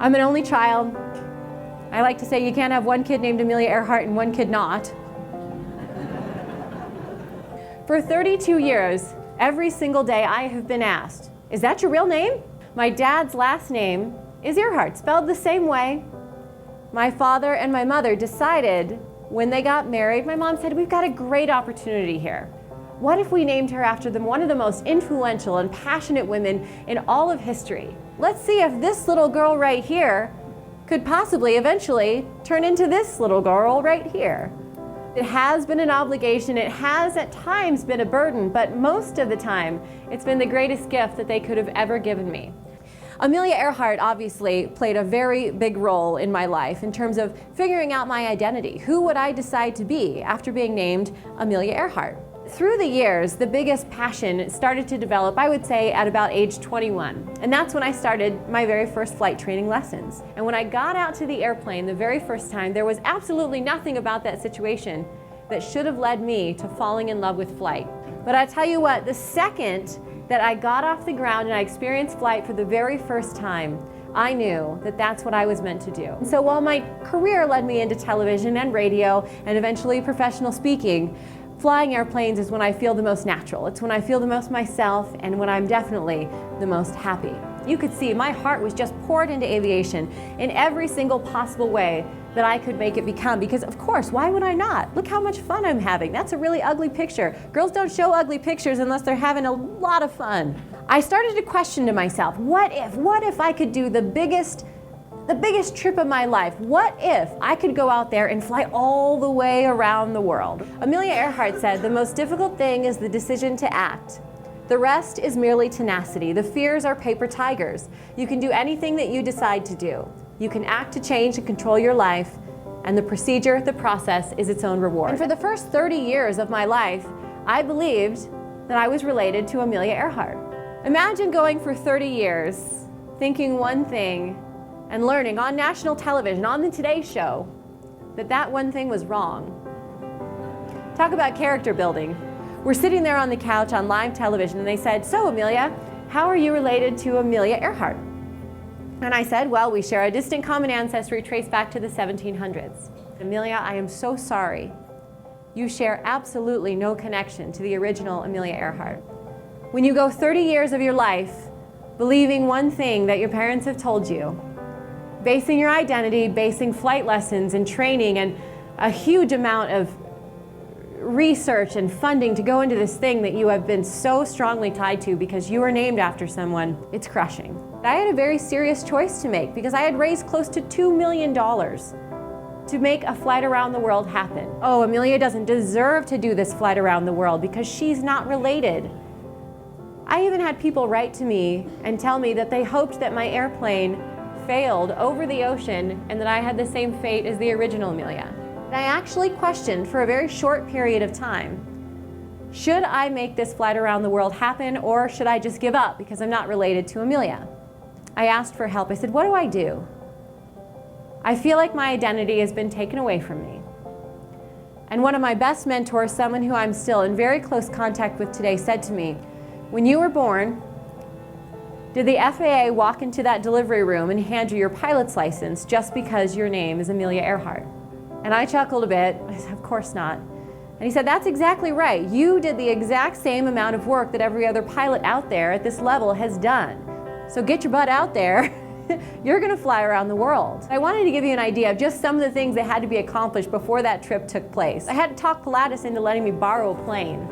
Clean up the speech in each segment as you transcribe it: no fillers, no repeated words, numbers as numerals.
I'm an only child. I like to say you can't have one kid named Amelia Earhart and one kid not. For 32 years, every single day I have been asked, is that your real name? My dad's last name is Earhart, spelled the same way. My father and my mother decided when they got married, my mom said, we've got a great opportunity here. What if we named her after one of the most influential and passionate women in all of history? Let's see if this little girl right here could possibly eventually turn into this little girl right here. It has been an obligation, it has at times been a burden, but most of the time it's been the greatest gift that they could have ever given me. Amelia Earhart obviously played a very big role in my life in terms of figuring out my identity. Who would I decide to be after being named Amelia Earhart? Through the years, the biggest passion started to develop, I would say, at about age 21. And that's when I started my very first flight training lessons. And when I got out to the airplane the very first time, there was absolutely nothing about that situation that should have led me to falling in love with flight. But I tell you what, the second that I got off the ground and I experienced flight for the very first time, I knew that that's what I was meant to do. So while my career led me into television and radio and eventually professional speaking, flying airplanes is when I feel the most natural. It's when I feel the most myself and when I'm definitely the most happy. You could see my heart was just poured into aviation in every single possible way that I could make it become, because of course, why would I not? Look how much fun I'm having. That's a really ugly picture. Girls don't show ugly pictures unless they're having a lot of fun. I started to question to myself, what if I could do the biggest trip of my life? What if I could go out there and fly all the way around the world? Amelia Earhart said, the most difficult thing is the decision to act. The rest is merely tenacity. The fears are paper tigers. You can do anything that you decide to do. You can act to change and control your life, and the procedure, the process, is its own reward. And for the first 30 years of my life, I believed that I was related to Amelia Earhart. Imagine going for 30 years, thinking one thing, and learning on national television, on the Today Show, that one thing was wrong. Talk about character building. We're sitting there on the couch on live television, and they said, so Amelia, how are you related to Amelia Earhart? And I said, well, we share a distant common ancestry traced back to the 1700s. Amelia, I am so sorry. You share absolutely no connection to the original Amelia Earhart. When you go 30 years of your life believing one thing that your parents have told you, basing your identity, basing flight lessons and training and a huge amount of research and funding to go into this thing that you have been so strongly tied to because you were named after someone, it's crushing. I had a very serious choice to make because I had raised close to $2 million to make a flight around the world happen. Oh, Amelia doesn't deserve to do this flight around the world because she's not related. I even had people write to me and tell me that they hoped that my airplane failed over the ocean and that I had the same fate as the original Amelia. I actually questioned for a very short period of time, should I make this flight around the world happen or should I just give up because I'm not related to Amelia? I asked for help. I said, what do I do? I feel like my identity has been taken away from me. And one of my best mentors, someone who I'm still in very close contact with today, said to me, when you were born, did the FAA walk into that delivery room and hand you your pilot's license just because your name is Amelia Earhart? And I chuckled a bit. I said, of course not. And he said, that's exactly right. You did the exact same amount of work that every other pilot out there at this level has done. So get your butt out there. You're going to fly around the world. I wanted to give you an idea of just some of the things that had to be accomplished before that trip took place. I had to talk Pilatus into letting me borrow a plane.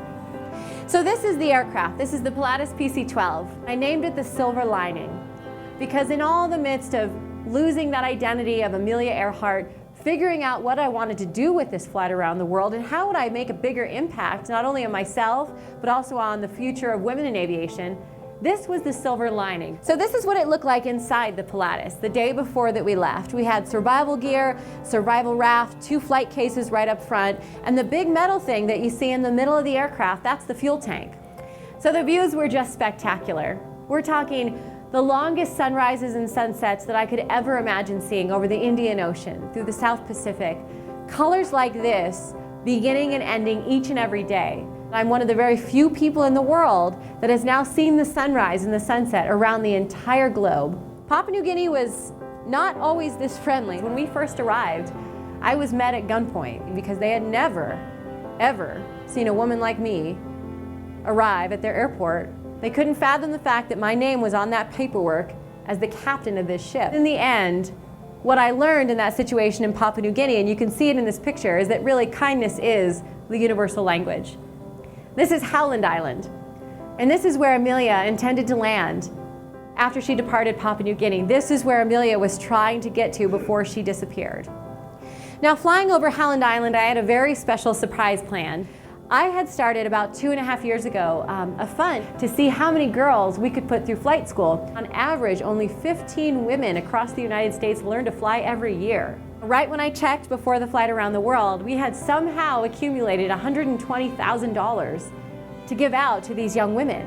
So this is the aircraft. This is the Pilatus PC-12. I named it the Silver Lining because in all the midst of losing that identity of Amelia Earhart, figuring out what I wanted to do with this flight around the world and how would I make a bigger impact, not only on myself, but also on the future of women in aviation, this was the silver lining. So this is what it looked like inside the Pilatus the day before that we left. We had survival gear, survival raft, 2 flight cases right up front, and the big metal thing that you see in the middle of the aircraft, that's the fuel tank. So the views were just spectacular. We're talking the longest sunrises and sunsets that I could ever imagine seeing over the Indian Ocean, through the South Pacific. Colors like this, beginning and ending each and every day. I'm one of the very few people in the world that has now seen the sunrise and the sunset around the entire globe. Papua New Guinea was not always this friendly. When we first arrived, I was met at gunpoint because they had never, ever seen a woman like me arrive at their airport. They couldn't fathom the fact that my name was on that paperwork as the captain of this ship. In the end, what I learned in that situation in Papua New Guinea, and you can see it in this picture, is that really kindness is the universal language. This is Howland Island, and this is where Amelia intended to land after she departed Papua New Guinea. This is where Amelia was trying to get to before she disappeared. Now, flying over Howland Island, I had a very special surprise planned. I had started about 2.5 years ago a fund to see how many girls we could put through flight school. On average, only 15 women across the United States learn to fly every year. Right when I checked before the flight around the world, we had somehow accumulated $120,000 to give out to these young women.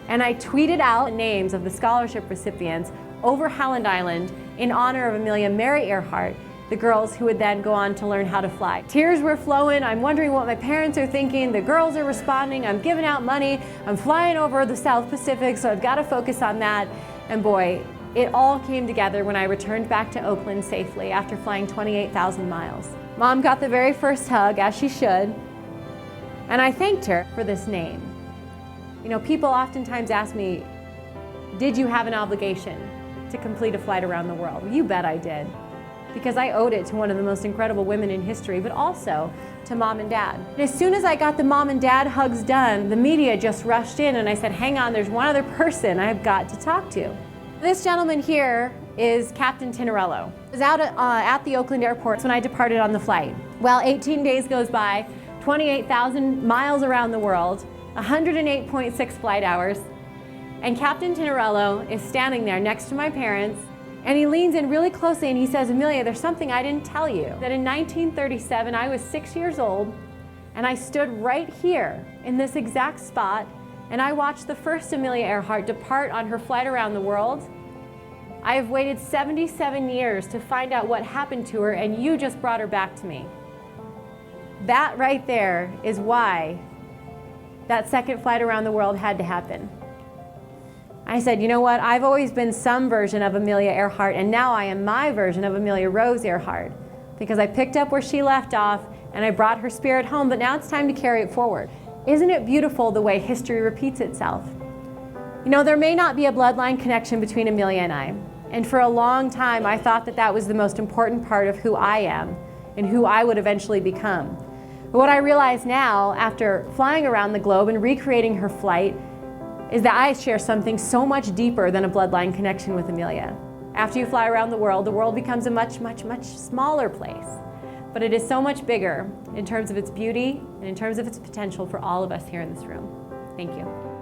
And I tweeted out the names of the scholarship recipients over Howland Island in honor of Amelia Mary Earhart, the girls who would then go on to learn how to fly. Tears were flowing. I'm wondering what my parents are thinking. The girls are responding. I'm giving out money. I'm flying over the South Pacific, so I've got to focus on that. And boy, it all came together when I returned back to Oakland safely after flying 28,000 miles. Mom got the very first hug, as she should, and I thanked her for this name. You know, people oftentimes ask me, did you have an obligation to complete a flight around the world? Well, you bet I did, because I owed it to one of the most incredible women in history, but also to Mom and Dad. And as soon as I got the Mom and Dad hugs done, the media just rushed in, and I said, hang on, there's one other person I've got to talk to. This gentleman here is Captain Tinarello. I was out at the Oakland airport when I departed on the flight. Well, 18 days goes by, 28,000 miles around the world, 108.6 flight hours, and Captain Tinarello is standing there next to my parents, and he leans in really closely and he says, Amelia, there's something I didn't tell you. That in 1937, I was 6 years old, and I stood right here in this exact spot, and I watched the first Amelia Earhart depart on her flight around the world. I have waited 77 years to find out what happened to her, and you just brought her back to me. That right there is why that second flight around the world had to happen. I said, you know what, I've always been some version of Amelia Earhart, and now I am my version of Amelia Rose Earhart, because I picked up where she left off and I brought her spirit home, but now it's time to carry it forward. Isn't it beautiful the way history repeats itself? You know, there may not be a bloodline connection between Amelia and I, and for a long time I thought that that was the most important part of who I am and who I would eventually become. But what I realize now, after flying around the globe and recreating her flight, is that I share something so much deeper than a bloodline connection with Amelia. After you fly around the world becomes a much, much, much smaller place. But it is so much bigger in terms of its beauty and in terms of its potential for all of us here in this room. Thank you.